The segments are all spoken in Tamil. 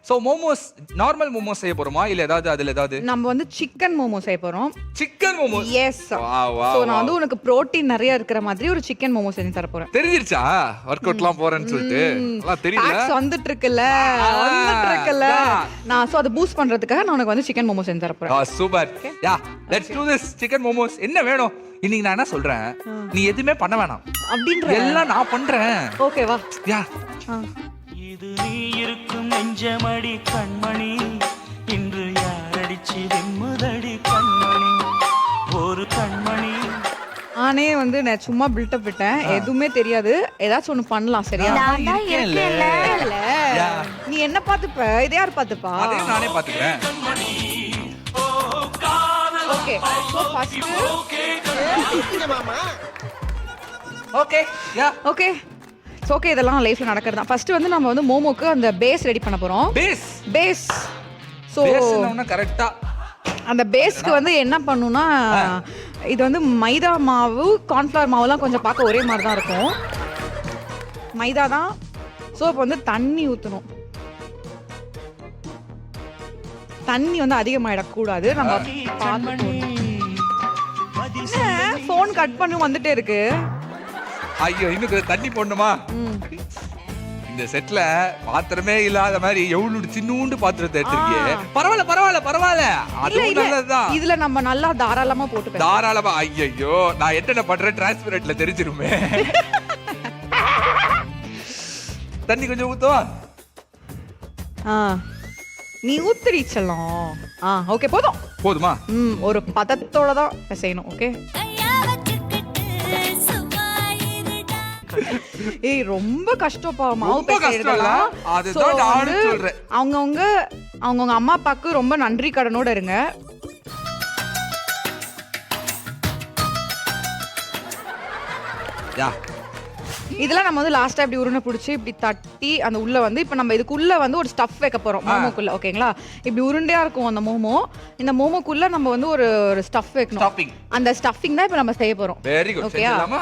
சோ மோமோஸ் நார்மல் மோமோஸ் செய்ய போறோமா இல்ல ஏதாவது அதுல ஏதாவது நம்ம வந்து சிக்கன் மோமோ செய்ய போறோம். Chicken momos? Yes. Wow wow. So நான் வந்து உனக்கு புரோட்டீன் நிறைய இருக்கிற மாதிரி ஒரு சிக்கன் மோமோ செஞ்சு தர போறேன். தெரிஞ்சிருச்சா வொர்க் அவுட்லாம் போறேன்னு சொல்லிட்டு? நல்லா தெரியல. டாக்ஸ் வந்துட்டு இருக்குல்ல. நான் சோ அத பூஸ்ட் பண்றதுக்காக நான் உனக்கு வந்து சிக்கன் மோமோ செஞ்சு தர போறேன். Super. Yeah let's to this chicken momos. என்ன வேணும்? இன்னைக்கு நான் என்ன சொல்றேன், நீ எதுவுமே பண்ண வேணாம் அப்படின்ற எல்லாம் நான் பண்றேன். ஓகேவா? யா. இது நீ இருக்கும் நெஞ்சமடி கண்மணி, இன்று யாரடிச்சு வெம்முதடி கண்மணி, ஒரு கண்மணி. நானே வந்து நான் சும்மா பில்டப் விட்டேன், எதுவுமே தெரியாது. ஏதாச்சும் ஒண்ணு பண்ணலாம். சரியா? நீ என்ன பாத்துப்ப, இதை யார் பாத்துப்பா? அதே நானே பாத்துக்கிறேன். Okay so first okay yeah okay okay இதெல்லாம் லைஃப்ல நடக்கிறது தான். ஃபர்ஸ்ட் வந்து நம்ம வந்து மோமோக்கு அந்த பேஸ் ரெடி பண்ண போறோம். பேஸ் சோ பேஸ்னா கரெக்ட்டா அந்த பேஸ்க்கு வந்து என்ன பண்ணுனா, இது வந்து மைதா மாவு கார்ன்ஃப்ளவர் மாவுலாம் கொஞ்சம் பார்க்க ஒரே மாதிரி தான் இருக்கும். மைதா தான். சோ இப்போ வந்து தண்ணி ஊற்றணும். தண்ணி வந்து அதிகமாயிடக்கூடாது. நம்ம ஃபோன் கட் பண்ணி வந்துட்டே இருக்கு. ஐயோ இன்னும் தண்ணி போடணுமா? இந்த செட்ல பாத்திரமே இல்லாத மாதிரி எவ்வளவு சின்னூண்டு பாத்திரத்தை எடுத்திருக்கீங்க. பரவாயில்ல பரவாயில்ல பரவாயில்ல, அதுவும் நல்லதுதான். இதுல நம்ம நல்லா தாராளமா போட்டு தாராளமா. ஐயோ நான் என்ன பண்றேன் டிரான்ஸ்பரண்ட்ல தெரிஞ்சிருமே. தண்ணி கொஞ்சம் ஊத்துவா. நீ ஊத்துறீச்சலாம். ஓகே போதும். போதுமா? ஒரு பதத்தோட தான் செய்யணும். ஓகே. ஏய் ரொம்ப கஷ்டப்பா மாவு பிசைறதெல்லாம். அதுதான் நானும் சொல்றேன். அவங்கவங்க அம்மா அப்பாக்கு ரொம்ப நன்றி கடனோட இருங்க. யா இதெல்லாம் நம்ம வந்து லாஸ்டா இப்படி உருண்டை பிடிச்சி இப்படி தட்டி அந்த உள்ள வந்து இப்போ நம்ம இதுக்குள்ள வந்து ஒரு ஸ்டஃப் வைக்க போறோம் மோமோக்குள்ள. ஓகேங்களா? இப்படி உருண்டையா இருக்கும் அந்த மோமோ. இந்த மோமோக்குள்ள நம்ம வந்து ஒரு ஸ்டஃப் வைக்கணும். அந்த ஸ்டஃபிங் தான் இப்போ நம்ம செய்ய போறோம். Very good. செஞ்சலாமா?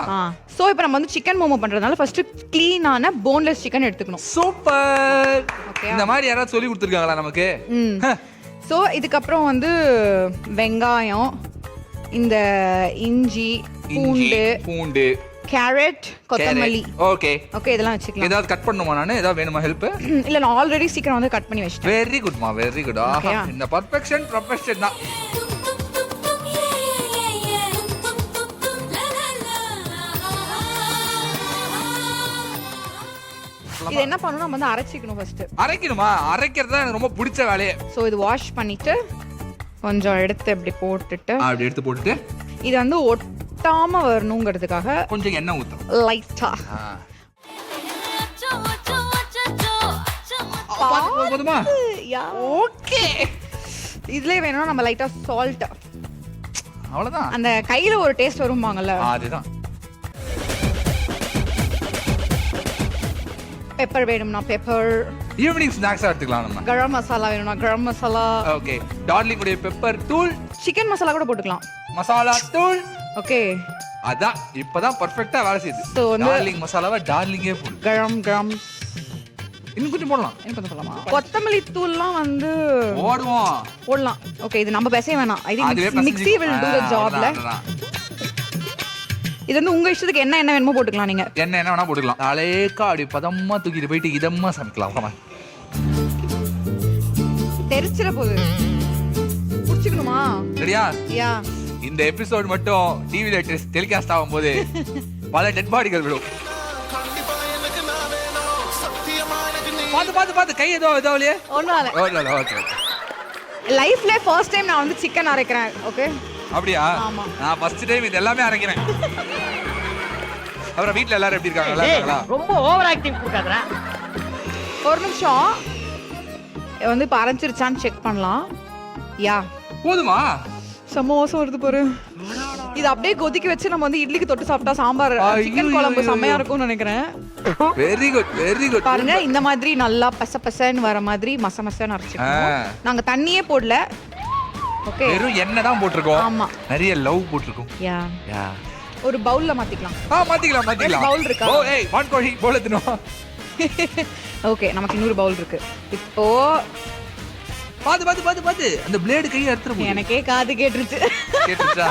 சோ இப்போ நம்ம வந்து சிக்கன் மோமோ பண்றதுனால ஃபர்ஸ்ட் க்ளீனான போன்லெஸ் சிக்கன் எடுத்துக்கணும். சூப்பர். இந்த மாதிரி யாராவது சொல்லி கொடுத்துருக்காங்களா நமக்கு? சோ இதுக்கு அப்புறம் வந்து வெங்காயம், இந்த இஞ்சி, பூண்டு, கேரட், கொத்தமல்லி. ஓகே ஓகே இதெல்லாம் வச்சுக்கலாம். ஏதாவது கட் பண்ணுமா? நானே ஏதாவது வேணுமா ஹெல்ப்? இல்ல நான் ஆல்ரெடி சீக்கிரம் வந்து கட் பண்ணி வச்சிட்டேன். வெரி குட்மா, வெரி குட். இந்த பெர்ஃபெக்ஷன் ப்ரொஃபஷன் தான். இது என்ன பண்ணனும், நம்ம வந்து அரைச்சிக்கணும் ஃபர்ஸ்ட். அரைக்கணுமா? அரைக்கிறது தான் எனக்கு ரொம்ப பிடிச்ச வேலையே. சோ இது வாஷ் பண்ணிட்டு கொஞ்சம் எடுத்து இப்படி போட்டுட்டு அப்படி எடுத்து போட்டுட்டு இது வந்து ஒட்டாம வரணும்ங்கிறதுக்காக கொஞ்சம் எண்ணெய் ஊத்தணும் லைட்டா. போதுமா? ஓகே. இதுலயே வேணும்னா நம்ம லைட்டா சால்ட். அவ்வளவுதான். அந்த கையில ஒரு டேஸ்ட் வரும்பாங்கல்ல, அதுதான். பெப்பர் வேணும்னா பெப்பர். ஈவினிங் ஸ்நாக்ஸா எடுத்துக்கலாம் நம்ம. கரம் மசாலா வேணும்னா கரம் மசாலா. ஓகே. டார்லிங் உடைய பெப்பர் தூள், சிக்கன் மசாலா கூட போட்டுக்கலாம். மசாலா தூள். ஓகே. அதான் இப்பதான் பெர்ஃபெக்ட்டா வேலை செய்யுது. டார்லிங் மசாலாவை டார்லிங்கே போடு. கரம் இன்னும் கொஞ்சம் போடலாம். இன்னும் கொஞ்சம் போடலாமா? கொத்தமல்லி தூள்லாம் வந்து போடலாம். ஓகே இது நம்ம பேச வேணாம். I think mixie will do the jobல. இது வந்து உங்க இஷ்டத்துக்கு என்ன வேணுமோ போட்டுக்கலாம். நீங்க என்ன வேணா போட்டுக்கலாம். அலேக்கா அப்படி பதமா தூக்கிட்டு போயிட்டு இதமா சமைக்கலாம். தெரிச்சிர போகுது. புடிச்சுக்கணுமா? சரியா? யா. இந்த எபிசோட் மட்டும் டிவில டெலிகாஸ்ட் ஆகும்போது பல டெட் பாடிகள் விடும். பாத்து கை ஏதோ இல்லையே? ஒண்ணும் இல்ல. ஓகே. லைஃப்ல ஃபர்ஸ்ட் டைம் நான் வந்து சிக்கன் அரைக்கிறேன். ஓகே. அப்படியா? நான் ஃபர்ஸ்ட் டைம் இது எல்லாமே அரைக்கிறேன். அப்புறம் வீட்ல எல்லாரும் எப்படி இருக்காங்க? நல்லா இருக்காங்களா? ரொம்ப ஓவர் ஆக்டிவ் கொடுக்காதடா. ஒரு நிமிஷம் வந்து இப்ப அரைச்சிருச்சான்னு செக் பண்ணலாம். யா போதுமா? சமோசம் வருது பாரு. இது அப்படியே கொதிக்க வச்சு நம்ம வந்து இட்லிக்கு தொட்டு சாப்பிட்டா சாம்பார் சிக்கன் குழம்பு செமையா இருக்கும்னு நினைக்கிறேன். Very good. பாருங்க இந்த மாதிரி நல்லா பசன்னு வர மாதிரி மசன்னு அரைச்சிக்கணும். நாங்க தண்ணியே போடல. ஓகே. வெறும் எண்ணெய் தான் போட்டுருக்கோம். ஆமா. நிறைய லவ் போட்டுருக்கோம். யா. ஒரு பவுல்ல மாத்திக்கலாம். மாத்திக்கலாம். பவுல் இருக்கா? ஓ ஏய் வான் கோழி போல தினோ. ஓகே நமக்கு இன்னொரு பவுல் இருக்கு. இப்போ பாத்து அந்த பிளேடு கையை எடுத்துரும். எனக்கே காது கேட்டுருச்சு. கேட்டுச்சா?